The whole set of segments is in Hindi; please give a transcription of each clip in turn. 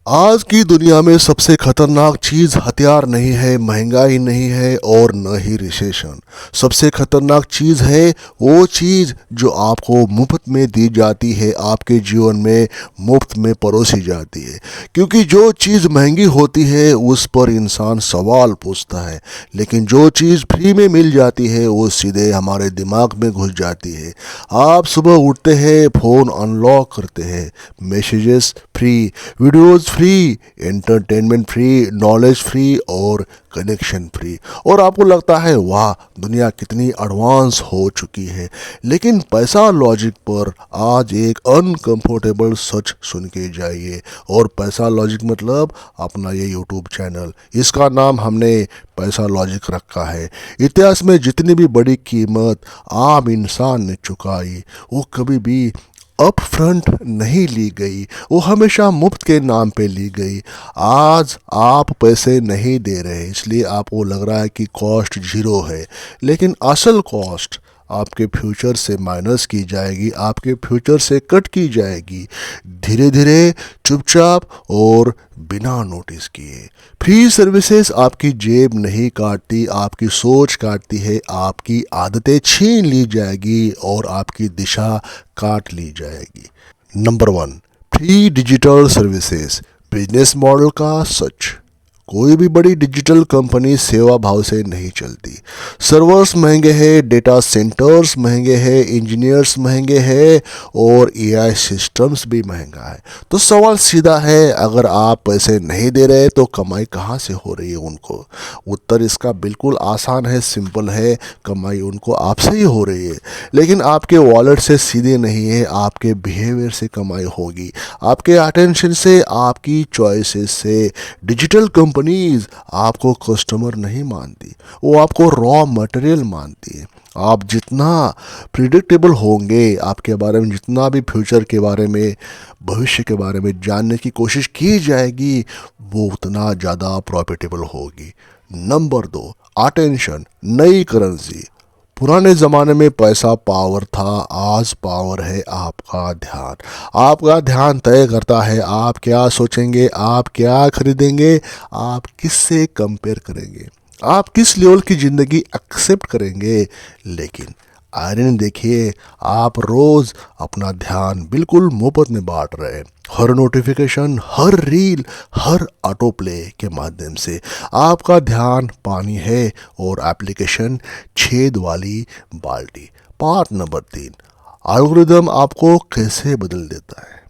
आज की दुनिया में सबसे खतरनाक चीज़ हथियार नहीं है, महंगाई नहीं है और न ही रिसेशन। सबसे खतरनाक चीज़ है वो चीज़ जो आपको मुफ्त में दी जाती है, आपके जीवन में मुफ्त में परोसी जाती है। क्योंकि जो चीज़ महंगी होती है उस पर इंसान सवाल पूछता है, लेकिन जो चीज़ फ्री में मिल जाती है वो सीधे हमारे दिमाग में घुस जाती है। आप सुबह उठते हैं, फ़ोन अनलॉक करते हैं, messages free, videos free, entertainment free, knowledge free और कनेक्शन फ्री, और आपको लगता है वाह दुनिया कितनी एडवांस हो चुकी है। लेकिन पैसा लॉजिक पर आज एक अनकंफर्टेबल सच सुन के जाइए। और पैसा लॉजिक मतलब अपना ये यूट्यूब चैनल, इसका नाम हमने पैसा लॉजिक रखा है। इतिहास में जितनी भी बड़ी कीमत आम इंसान ने चुकाई वो कभी भी अप फ्रंट नहीं ली गई, वो हमेशा मुफ्त के नाम पे ली गई। आज आप पैसे नहीं दे रहे इसलिए आपको लग रहा है कि कॉस्ट जीरो है, लेकिन असल कॉस्ट आपके फ्यूचर से माइनस की जाएगी, आपके फ्यूचर से कट की जाएगी, धीरे धीरे, चुपचाप और बिना नोटिस किए। फ्री सर्विसेज आपकी जेब नहीं काटती, आपकी सोच काटती है, आपकी आदतें छीन ली जाएगी और आपकी दिशा काट ली जाएगी। Number one, free digital services, business model का सच। कोई भी बड़ी डिजिटल कंपनी सेवा भाव से नहीं चलती। सर्वर्स महंगे हैं, डेटा सेंटर्स महंगे हैं, इंजीनियर्स महंगे हैं और एआई सिस्टम्स भी महंगा है। तो सवाल सीधा है, अगर आप पैसे नहीं दे रहे तो कमाई कहाँ से हो रही है उनको? उत्तर इसका बिल्कुल आसान है, सिंपल है, कमाई उनको आपसे ही हो रही है। लेकिन आपके वॉलेट से सीधे नहीं है, आपके बिहेवियर से कमाई होगी, आपके अटेंशन से, आपकी चॉइसेस से। डिजिटल कंपनीज आपको कस्टमर नहीं मानती, वो आपको रॉ मटेरियल मानती है। आप जितना प्रिडिक्टेबल होंगे, आपके बारे में जितना भी फ्यूचर के बारे में, भविष्य के बारे में जानने की कोशिश की जाएगी, वो उतना ज़्यादा प्रॉफिटेबल होगी। नंबर दो, अटेंशन, नई करेंसी। पुराने ज़माने में पैसा पावर था, आज पावर है आपका ध्यान। आपका ध्यान तय करता है आप क्या सोचेंगे, आप क्या खरीदेंगे, आप किससे कंपेयर करेंगे, आप किस लेवल की ज़िंदगी एक्सेप्ट करेंगे। लेकिन आयरन देखिए, आप रोज़ अपना ध्यान बिल्कुल मुफ्त में बांट रहे हैं। हर नोटिफिकेशन, हर रील, हर ऑटो प्ले के माध्यम से आपका ध्यान पानी है और एप्लीकेशन छेद वाली बाल्टी। पार्ट नंबर तीन, एल्गोरिदम आपको कैसे बदल देता है।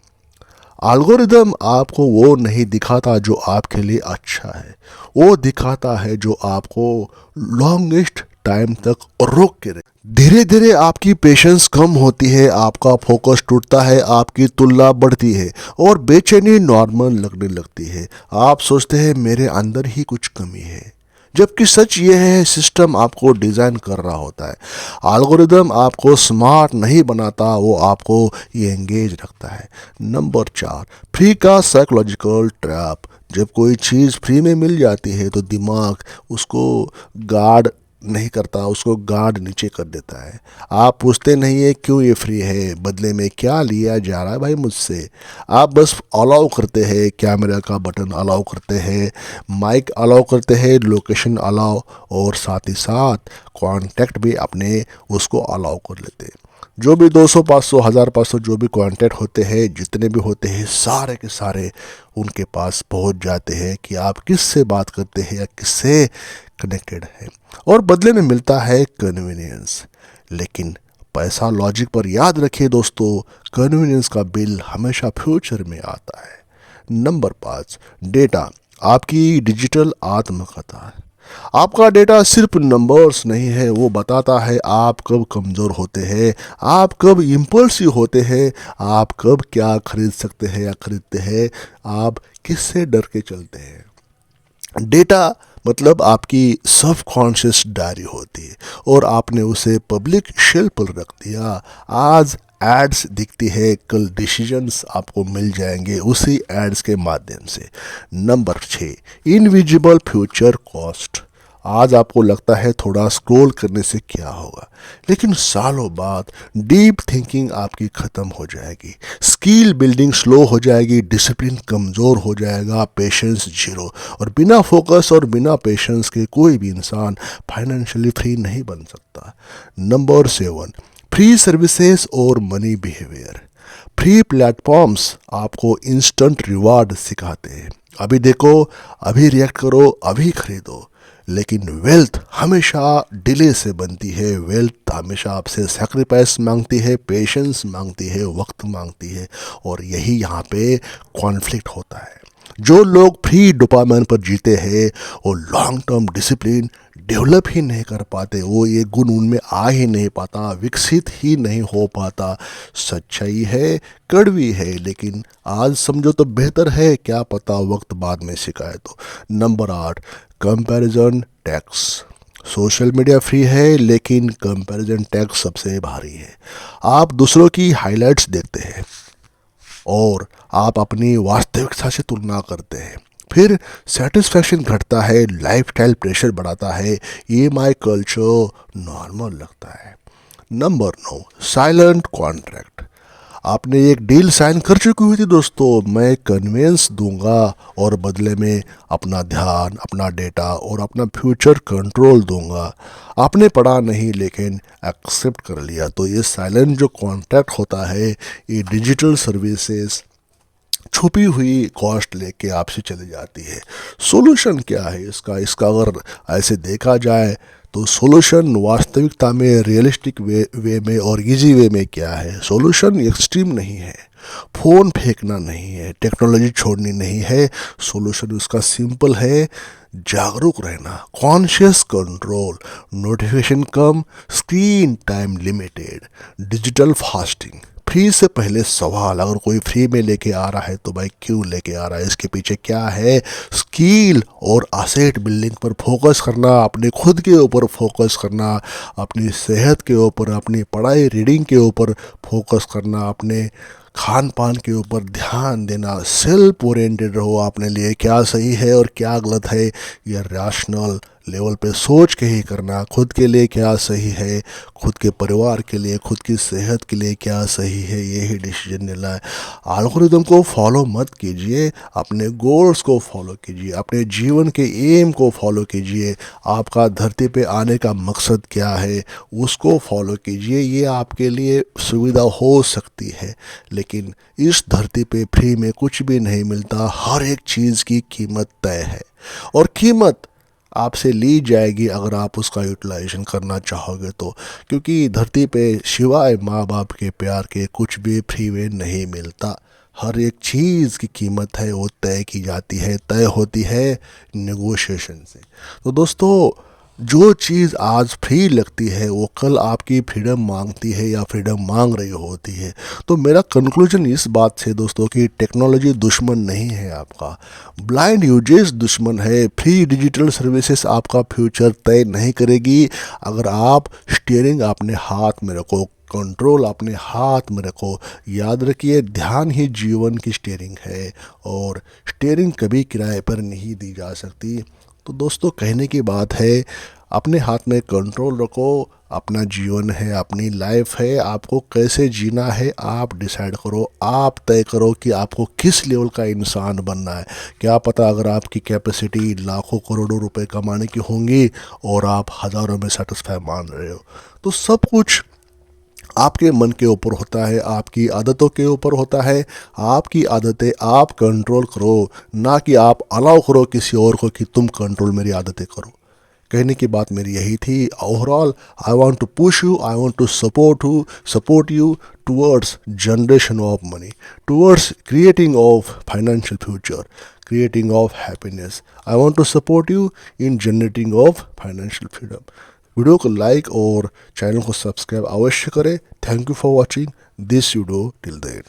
एल्गोरिदम आपको वो नहीं दिखाता जो आपके लिए अच्छा है, वो दिखाता है जो आपको लॉन्गेस्ट टाइम तक रोक के रहे। धीरे धीरे आपकी पेशेंस कम होती है, आपका फोकस टूटता है, आपकी तुलना बढ़ती है और बेचैनी नॉर्मल लगने लगती है। आप सोचते हैं मेरे अंदर ही कुछ कमी है, जबकि सच ये है सिस्टम आपको डिज़ाइन कर रहा होता है। एल्गोरिदम आपको स्मार्ट नहीं बनाता, वो आपको ये एंगेज रखता है। नंबर चार, फ्री का साइकोलॉजिकल ट्रैप। जब कोई चीज़ फ्री में मिल जाती है तो दिमाग उसको गार्ड नहीं करता, उसको गार्ड नीचे कर देता है। आप पूछते नहीं है क्यों ये फ्री है, बदले में क्या लिया जा रहा है भाई मुझसे। आप बस अलाउ करते हैं, कैमरा का बटन अलाउ करते हैं, माइक अलाउ करते हैं, लोकेशन अलाउ, और साथ ही साथ कॉन्टैक्ट भी अपने उसको अलाउ कर लेते हैं। जो भी 200 500 1000 500 जो भी कॉन्टैक्ट होते हैं, जितने भी होते हैं, सारे के सारे उनके पास पहुंच जाते हैं कि आप किससे बात करते हैं या किससे कनेक्टेड है, और बदले में मिलता है कन्वीनियंस। लेकिन पैसा लॉजिक पर याद रखिए दोस्तों, कन्वीनियंस का बिल हमेशा फ्यूचर में आता है। नंबर पाँच, डेटा आपकी डिजिटल आत्मकथा है। आपका डेटा सिर्फ नंबर्स नहीं है, वो बताता है आप कब कमज़ोर होते हैं, आप कब इम्पल्सिव होते हैं, आप कब क्या खरीद सकते हैं या खरीदते हैं, आप किससे डर के चलते हैं। डेटा मतलब आपकी सब कॉन्शियस डायरी होती है और आपने उसे पब्लिक शेल्फ पर रख दिया। आज एड्स दिखती है, कल डिसीजंस आपको मिल जाएंगे उसी एड्स के माध्यम से। Number 6, invisible future cost. आज आपको लगता है थोड़ा स्क्रॉल करने से क्या होगा, लेकिन सालों बाद डीप थिंकिंग आपकी ख़त्म हो जाएगी, स्किल बिल्डिंग स्लो हो जाएगी, डिसिप्लिन कमज़ोर हो जाएगा, पेशेंस जीरो। और बिना फोकस और बिना पेशेंस के कोई भी इंसान फाइनेंशियली फ्री नहीं बन सकता। नंबर 7, फ्री सर्विसेज और मनी बिहेवियर। फ्री प्लेटफॉर्म्स आपको इंस्टेंट रिवार्ड सिखाते हैं, अभी देखो, अभी रिएक्ट करो, अभी खरीदो। लेकिन वेल्थ हमेशा डिले से बनती है, वेल्थ हमेशा आपसे सेक्रीफाइस मांगती है, पेशेंस मांगती है, वक्त मांगती है। और यही यहाँ पे कॉन्फ्लिक्ट होता है। जो लोग फ्री डोपामाइन पर जीते हैं वो लॉन्ग टर्म डिसिप्लिन डेवलप ही नहीं कर पाते, वो ये गुण उनमें आ ही नहीं पाता, विकसित ही नहीं हो पाता। सच्चाई है, कड़वी है, लेकिन आज समझो तो बेहतर है, क्या पता वक्त बाद में सिखाए तो। Number 8, comparison tax. Social media free है लेकिन कंपैरिजन टैक्स सबसे भारी है। आप दूसरों की हाइलाइट्स देखते हैं और आप अपनी वास्तविकता से तुलना करते हैं, फिर सेटिस्फैक्शन घटता है, लाइफस्टाइल प्रेशर बढ़ाता है, ईएमआई कल्चर नॉर्मल लगता है। Number 9, silent contract. आपने एक डील साइन कर चुकी हुई थी दोस्तों, मैं कन्वेंस दूंगा और बदले में अपना ध्यान, अपना डेटा और अपना फ्यूचर कंट्रोल दूंगा। आपने पढ़ा नहीं लेकिन एक्सेप्ट कर लिया। तो ये साइलेंट जो कॉन्ट्रैक्ट होता है, ये डिजिटल सर्विसेज छुपी हुई कॉस्ट लेके आपसे चली जाती है। सॉल्यूशन क्या है इसका अगर ऐसे देखा जाए तो सॉल्यूशन वास्तविकता में रियलिस्टिक वे में और इजी वे में क्या है। सॉल्यूशन एक्सट्रीम नहीं है, फ़ोन फेंकना नहीं है, टेक्नोलॉजी छोड़नी नहीं है। सॉल्यूशन उसका सिंपल है, जागरूक रहना, कॉन्शियस कंट्रोल, नोटिफिकेशन कम, screen time limited, digital fasting. Free से पहले सवाल, अगर कोई फ्री में लेके आ रहा है तो भाई क्यों लेके आ रहा है, इसके पीछे क्या है। स्किल और असेट बिल्डिंग पर फोकस करना, अपने खुद के ऊपर फोकस करना, अपनी सेहत के ऊपर, अपनी पढ़ाई रीडिंग के ऊपर फोकस करना, अपने खान पान के ऊपर ध्यान देना, सेल्फ ओरिएंटेड रहो, अपने लिए क्या सही है और क्या गलत है यह रैशनल लेवल पे सोच के ही करना। खुद के लिए क्या सही है, खुद के परिवार के लिए, खुद की सेहत के लिए क्या सही है, यही डिसीजन लेना है। एल्गोरिदम को फॉलो मत कीजिए, अपने गोल्स को फॉलो कीजिए, अपने जीवन के एम को फॉलो कीजिए। आपका धरती पे आने का मकसद क्या है उसको फॉलो कीजिए। ये आपके लिए सुविधा हो सकती है, लेकिन इस धरती पे फ्री में कुछ भी नहीं मिलता। हर एक चीज़ की कीमत तय है और कीमत आपसे ली जाएगी अगर आप उसका यूटिलाइजेशन करना चाहोगे तो। क्योंकि धरती पे सिवाय माँ बाप के प्यार के कुछ भी फ्री में नहीं मिलता। हर एक चीज़ की कीमत है वो तय की जाती है, तय होती है नेगोशिएशन से। तो दोस्तों, जो चीज़ आज फ्री लगती है वो कल आपकी फ्रीडम मांगती है या फ्रीडम मांग रही होती है। तो मेरा कंक्लूजन इस बात से दोस्तों कि टेक्नोलॉजी दुश्मन नहीं है आपका, ब्लाइंड यूजेस दुश्मन है। फ्री डिजिटल सर्विसेज आपका फ्यूचर तय नहीं करेगी। अगर आप स्टीयरिंग अपने हाथ में रखो, कंट्रोल अपने हाथ में रखो, याद रखिए ध्यान ही जीवन की स्टीयरिंग है और स्टीयरिंग कभी किराए पर नहीं दी जा सकती। तो दोस्तों, कहने की बात है, अपने हाथ में कंट्रोल रखो। अपना जीवन है, अपनी लाइफ है, आपको कैसे जीना है आप डिसाइड करो, आप तय करो कि आपको किस लेवल का इंसान बनना है। क्या पता अगर आपकी कैपेसिटी लाखों करोड़ों रुपए कमाने की होंगी और आप हज़ारों में सेटिस्फाई मान रहे हो। तो सब कुछ आपके मन के ऊपर होता है, आपकी आदतों के ऊपर होता है। आपकी आदतें आप कंट्रोल करो, ना कि आप अलाउ करो किसी और को कि तुम कंट्रोल मेरी आदतें करो। कहने की बात मेरी यही थी। Overall I want to push you, I want to support you towards generation of money, towards creating of financial future, creating of happiness. I want to support you in generating of financial freedom. Video को लाइक और चैनल को सब्सक्राइब अवश्य करें। Thank you for watching this video till the and.